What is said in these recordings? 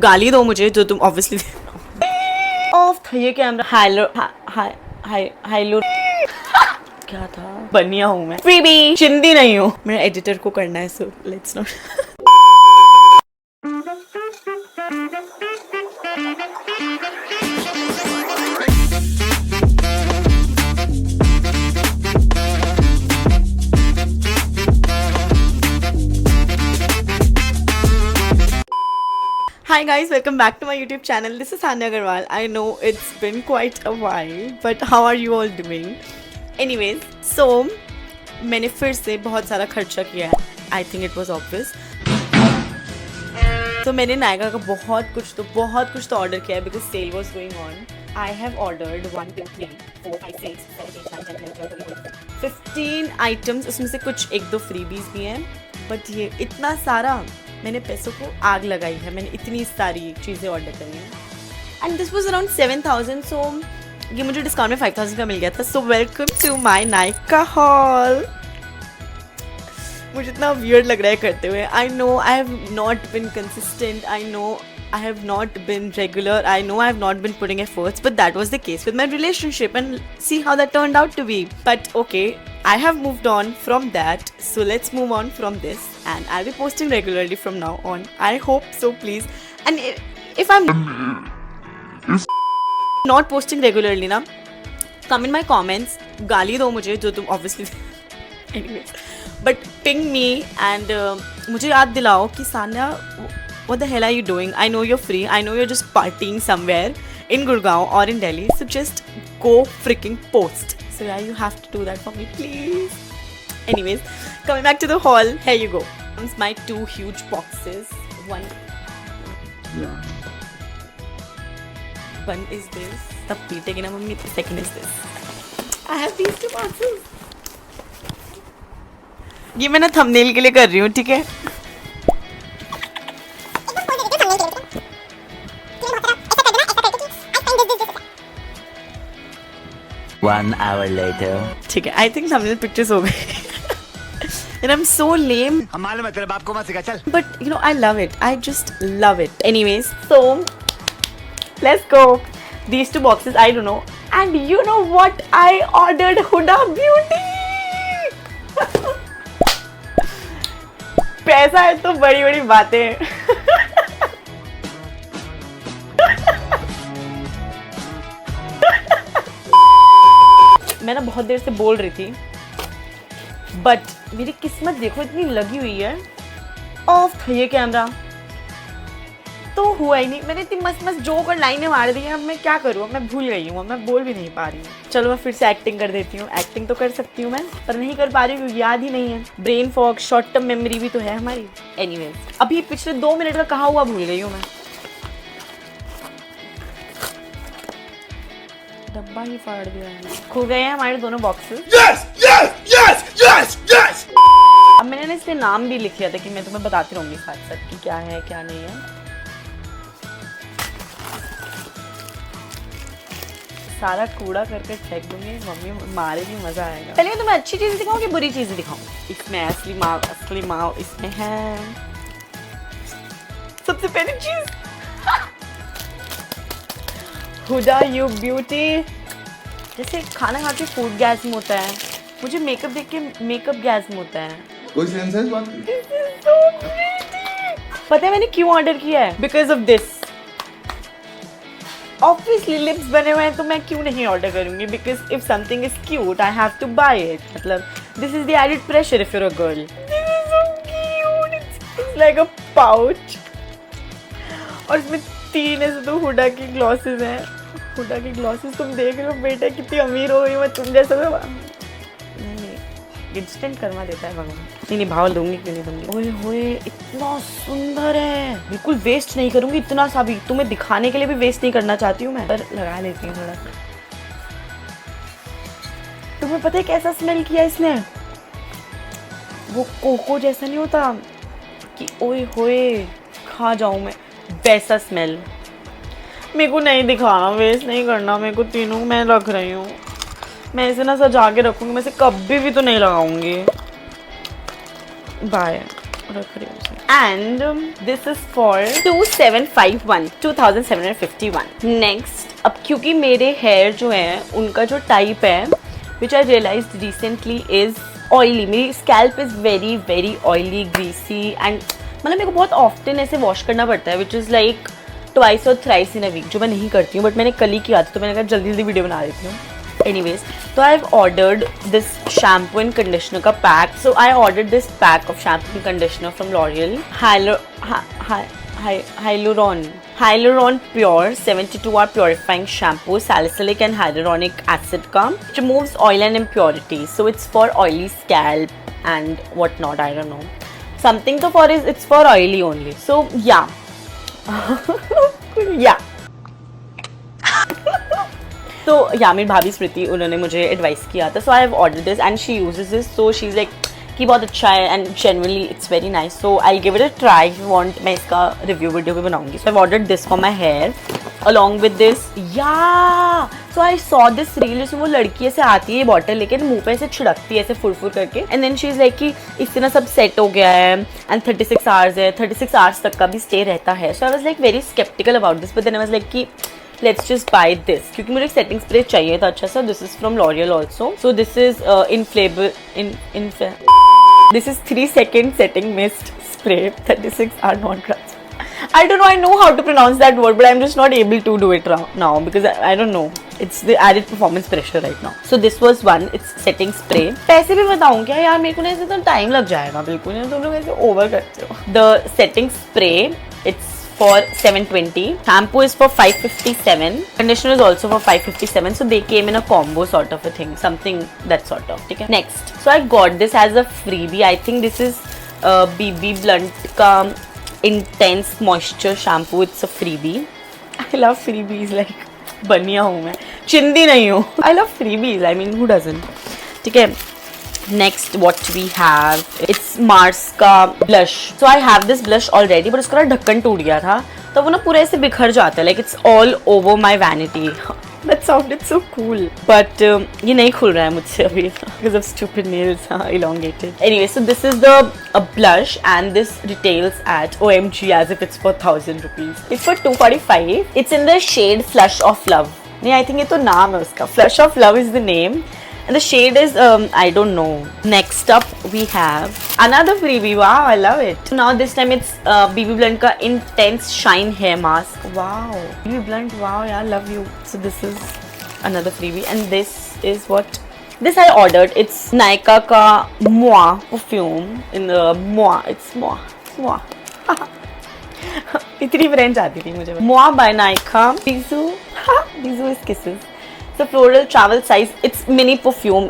गाली दो मुझे जो तुम ऑब्वियसली ऑफ ये कैमरा हाइलो हाइलो क्या था बनिया हूँ मैं फ्रीबी चिंदी नहीं हूँ मेरे एडिटर को करना है so let's not Hi guys, welcome back to my YouTube channel. This is Sanya Agarwal. I know it's been quite a while, but how are you all doing? Anyways, so मैंने फिर से बहुत सारा खर्चा किया है. I think it was obvious. तो मैंने नायका का बहुत कुछ तो ऑर्डर किया है because sale was going on. I have ordered 1, 2, 3, 4, 5, 6, 7, 8, 9, 10, 11, 12, 15 items. उसमें से कुछ एक दो freebies भी हैं. But ये इतना सारा मैंने पैसों को आग लगाई है. मैंने इतनी सारी चीज़ें ऑर्डर करी हैं and this was around 7,000. So ये मुझे डिस्काउंट में 5,000 का मिल गया था. So welcome to my Nykaa haul. मुझे इतना वियर्ड लग रहा है करते हुए. I know I have not been consistent. I know I have not been regular. I know I have not been putting efforts, but that was the case with my relationship and see how that turned out to be. But okay, I have moved on from that. So let's move on from this and I'll be posting regularly from now on. I hope so, please. And if I'm not posting regularly na, come in my comments. गाली दो मुझे जो तुम obviously anyways. But ping me and मुझे याद दिलाओ कि Sanya what the hell are you doing? I know you're free. I know you're just partying somewhere in Gurgaon or in Delhi. So just go freaking post. So yeah, you have to do that for me, please. Anyways, coming back to the haul. Here you go. Comes my 2 huge boxes. One is this. तब पीटेगी ना mummy. Second is this. I have these 2 boxes. ये मैं ना thumbnail के लिए कर रही हूँ, ठीक है? One hour later. ठीक है, I think thumbnail pictures हो गए. And I'm so lame. हम मालूम है तेरे बाप को मत सिखा चल. But you know I love it. I just love it. Anyways, so let's go. These 2 boxes I don't know. And you know what? I ordered Huda Beauty. पैसा है तो बड़ी बड़ी बातें. मैं ना बहुत देर से बोल रही थी बट मेरी किस्मत देखो इतनी लगी हुई है. ऑफ ये कैमरा तो हुआ ही नहीं. मैंने इतनी मस्त जोक और लाइनें मार दी हैं. अब मैं क्या करूँ? मैं भूल गई हूँ. मैं बोल भी नहीं पा रही हूँ. चलो मैं फिर से एक्टिंग कर देती हूँ. एक्टिंग तो कर सकती हूँ मैं पर नहीं कर पा रही हूँ. याद ही नहीं है. Brain fog short term memory भी तो है हमारी. एनीवेज अभी पिछले 2 मिनट का कहा हुआ भूल गई हूँ मैं. डब्बा ही फाड़ दिया है. खो गए हैं हमारे दोनों boxes. Yes, yes, yes, yes, yes. अब मैंने ना इसमें नाम भी लिख दिया था कि मैं तुम्हें बताती रहूंगी साथ साथ कि क्या है क्या नहीं है. सारा कूड़ा करके फेंक दूंगी. मम्मी मारेगी. मजा आएगा. पहले तुम्हें अच्छी चीजें दिखाऊं कि बुरी चीजें दिखाऊं? इसमें असली माँ इसमें है. सबसे पहली चीज हुडा यू ब्यूटी. जैसे खाना खा के फूड गैस्म होता है, मुझे मेकअप देख के मेकअप गैस्म होता है. कोई सेंस है इस बात में? This is so pretty. पता है मैंने क्यों ऑर्डर किया है? Because of this. Obviously lips बने हुए हैं तो मैं क्यों नहीं ऑर्डर करूंगी? Because if something is cute, I have to buy it. मतलब this is the added pressure if you're a girl. This is so cute. It's like a pouch. और इसमें 3 ऐसे तो हुडा की ग्लॉसेस हैं. हुडा की ग्लॉसेस तुम देख रहे हो बेटा कितनी अमीर हो गई मैं तुम जैसा. नहीं इंस्टेंट कर्मा देता है भगवान. नहीं भाव दूंगी क्यों नहीं दूंगी. ओए होए इतना सुंदर है. बिल्कुल वेस्ट नहीं करूंगी. इतना सा भी तुम्हें दिखाने के लिए भी वेस्ट नहीं करना चाहती हूँ मैं. पर लगा लेती हूँ थोड़ा. तुम्हें पता है कैसा स्मेल किया इसने? वो कोको जैसा नहीं होता कि ओए होए खा जाऊँ मैं, वैसा स्मेल. मेरे को नहीं दिखाना. वेस्ट नहीं करना. मेरे को तीनों मैं रख रही हूँ. मैं इसे ना सजा के रखूँगी. मैं इसे कभी भी तो नहीं लगाऊंगी. बाय. रख रही हूँ उसे। And this is for 2751. Next, अब क्योंकि मेरे hair जो है उनका जो type है, which I realized recently is oily. मेरी scalp is very very oily, greasy and मतलब मेरे को बहुत often ऐसे wash करना पड़ता है, which is like twice or thrice in a week, जो मैं नहीं करती हूँ, but मैंने कल ही किया था तो मैंने कहा जल्दी जल्दी वीडियो बना देती हूँ। Anyways, so I've ordered this shampoo and conditioner का pack. So I ordered this pack of shampoo and conditioner from L'Oreal. Hyaluron Pure 72-hour purifying shampoo, salicylic and hyaluronic acid का, which removes oil and impurities. So it's for oily scalp and whatnot. I don't know. Something तो for is it's for oily only. So yeah. Yeah. तो या मेरी भाभी स्मृति उन्होंने मुझे advice किया था, so I have order this and she uses this, so she is like कि बहुत अच्छा है and generally it's very nice, so I give it a try if you want. मैं इसका रिव्यू वीडियो भी बनाऊंगी। So I have ordered this for my hair along with this. Yeah so I saw this reel जिसमें वो लड़की ऐसे आती है बॉटल लेकिन मुंह पे ऐसे छिड़कती है ऐसे फुर करके, and then she is like कि इससे ना सब सेट हो गया है एंड 36 आवर्स है, 36 आवर्स तक का भी स्टे रहता है। So I was like very sceptical about this, but then I was like कि let's just buy this क्योंकि मुझे एक सेटिंग स्प्रे चाहिए था अच्छा सा। This is from L'Oreal also. So this is this is 3 second setting mist spray, 36 hour non-transfer. I don't know, I know how to pronounce that word but I'm just not able to do it now because I don't know, it's the added performance pressure right now. So this was one, it's setting spray. पैसे भी बताऊँ क्या यार, मेरे को ना ऐसे तो टाइम लग जाएगा बिल्कुल, तुम लोग ऐसे ओवर करते हो। The setting spray, it's for 720. Shampoo is for 557. Conditioner is also for 557. So they came in a combo sort of a thing, something that sort of. Okay. Next, so I got this as a freebie. I think this is BB Blunt ka Intense Moisture Shampoo. It's a freebie. I love freebies. Like बनिया हूँ मैं, चिंदी नहीं हूँ। I love freebies. I mean, who doesn't? ठीक है। Next, what we have, it's Mars का blush. So I have this blush already, but उसका ढक्कन टूट गया था तो वो ना पूरा ऐसे बिखर जाता है, like it's all over my vanity. That sounded so cool, but ये नहीं खुल रहा है मुझसे अभी because of stupid nails elongated. Anyway, so this is the blush and this retails at OMG as if it's for 1,000 rupees. It's for 245. It's in the shade Flush of Love. नहीं, I think ये तो नाम है उसका. Flush of Love is the name. And the shade is, I don't know. Next up, we have another freebie. Wow, I love it. Now this time it's BB Blunt ka Intense Shine Hair Mask. Wow. BB Blunt, wow, yeah, love you. So this is another freebie. And this is what? This I ordered. It's Nykaa ka Moi perfume. In the Moi. It's Moi. Moi. इतनी French आती थी मुझे। Moi by Nykaa. Bisou. Bisou is kisses. The floral travel size. It's mini perfume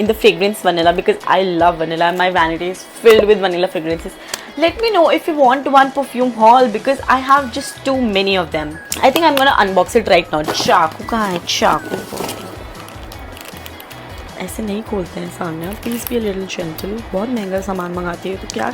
in the fragrance vanilla because I love vanilla and my vanity is filled with vanilla fragrances. Let me know if you want one perfume haul because I have just too many of them. I think I'm gonna unbox it right now. चाकू कहाँ है? चाकू ऐसे नहीं खोलते हैं सामने। Please be a little gentle. बहुत महंगा सामान मंगाती है तो क्या?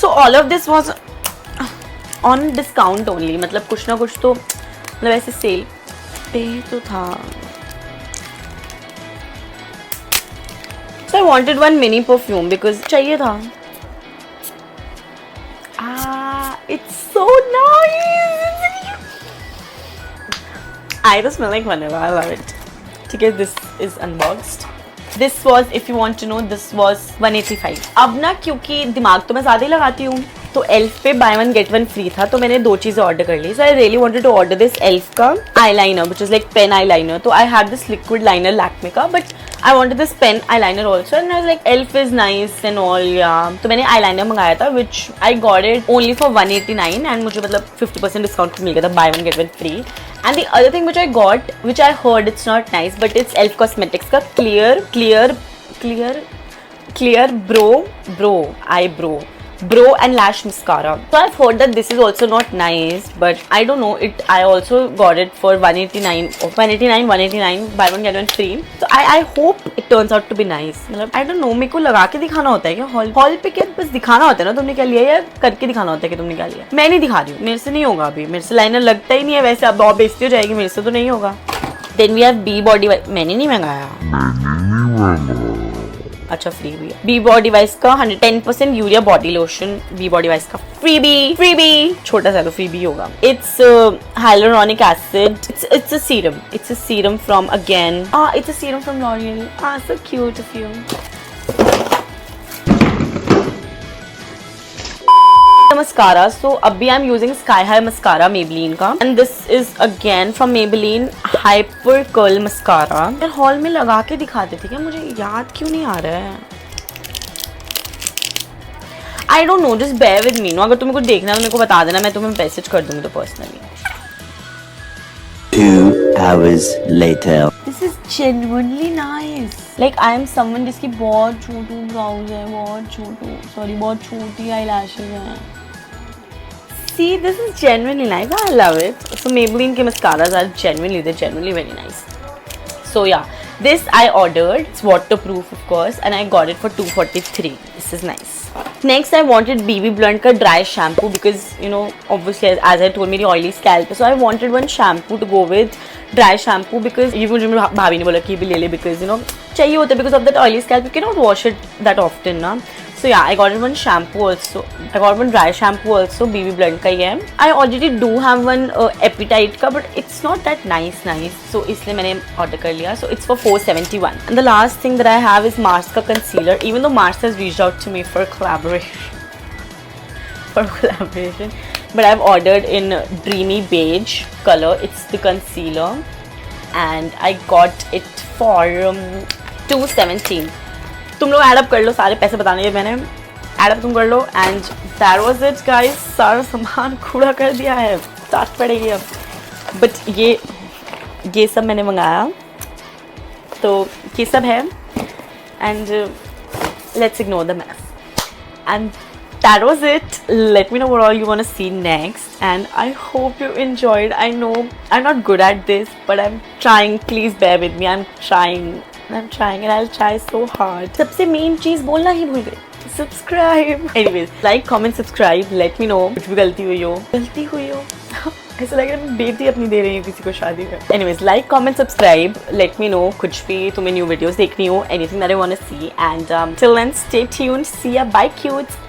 So all of this was on discount only. मतलब कुछ ना कुछ तो मतलब ऐसे सेल तो था। So I wanted one mini perfume because चाहिए था। It's so nice. I just smell like vanilla. I love it. ठीक है, this is unboxed. This was, if you want to know, this was 185. अब ना क्योंकि दिमाग तो मैं ज़्यादा ही लगाती हूँ तो एल्फ पे buy one get one free था तो मैंने 2 चीज़ें ऑर्डर कर ली। So I really wanted to order this elf का eyeliner which is like pen eyeliner. तो I had this liquid liner Lakme का but I wanted this pen eyeliner also and I was like elf is nice and all yeah. तो मैंने eyeliner मंगाया था which I got it only for 189 and मुझे मतलब 50% discount मिल गया था bye one get one free. And the other thing which I got which I heard it's not nice but it's elf cosmetics का clear brow and lash mascara. So I've heard that this is also not nice but I don't know it. I also got it for 189 buy one get one free. So I hope it turns out to be nice. मतलब I don't know, मेरे को लगा के दिखाना होता है क्या hall पे? क्या बस दिखाना होता है ना तुमने क्या लिया या करके दिखाना होता है कि तुमने क्या लिया? मैं नहीं दिखा रही हूँ, मेरे से नहीं होगा अभी, मेरे से लाइनर लगता ही नहीं है वैसे। अब बहुत बेइज्जती हो जाएगी, मेरे से तो नहीं होगा। Then we have B body, मैंने नहीं मंगाया। अच्छा फ्री भी है। बी बॉडी वाइस का 110% urea body lotion, be body wise का फ्रीबी छोटा सा तो फ्रीबी होगा। It's hyaluronic acid, it's a serum from again, it's a serum from L'Oreal, so cute of you. Mascara, so abhi I'm using Sky High mascara Maybelline का, and this is again from Maybelline Hyper Curl mascara। यार hall में लगा के दिखाते थे क्या, मुझे याद क्यों नहीं आ रहा है। I don't know, just bear with me, no? अगर तुम्हें कुछ देखना है तो मेरे को बता देना, मैं तुम्हें मैसेज कर दूंगी तो personally. 2 hours later. This is genuinely nice. Like I am someone जिसकी बहुत छोटी brows है, बहुत छोटी eyelashes हैं। See, this is genuinely nice. I love it. So Maybelline के mascaras are genuinely very nice. So yeah, this I ordered. It's waterproof of course, and I got it for 243. This is nice. Next I wanted BB Blunt का dry shampoo because you know obviously as I told मेरी oily scalp है, so I wanted one shampoo to go with dry shampoo because ये मुझे भाभी ने बोला कि भी ले ले because you know चाहिए होता है because of that oily scalp you cannot wash it that often ना। So yeah, I got one shampoo also. I got one dry shampoo also, BB Blunt का ही है। I already do have one Appetite का, but it's not that nice. So इसलिए मैंने order कर लिया। So it's for 471. And the last thing that I have is Mars का concealer. Even though Mars has reached out to me for collaboration, but I've ordered in Dreamy Beige color. It's the concealer, and I got it for 217. तुम लोग add up कर लो, सारे पैसे बताने के मैंने add up तुम कर लो। And that was it guys, सारा सामान कूड़ा कर दिया है, साथ पड़ेगी अब। बट ये सब मैंने मंगाया, तो ये सब है। And let's ignore the mess. And that was it. Let me know what all you want to see next, and I hope you enjoyed. I know I'm not good at this, but I'm trying. Please bear with me. I'm trying and I'll try so hard. सबसे main चीज बोलना ही भूल गई, subscribe. Anyways, like, comment, subscribe. Let me know कुछ भी गलती हुई हो ऐसा लग रहा है मैं बेटी अपनी दे रही हूँ किसी को शादी में। Anyways, like, comment, subscribe. Let me know कुछ भी तुम्हें न्यू वीडियोस देखनी हो, anything that I want to see, and till then stay tuned. See ya, bye cutes.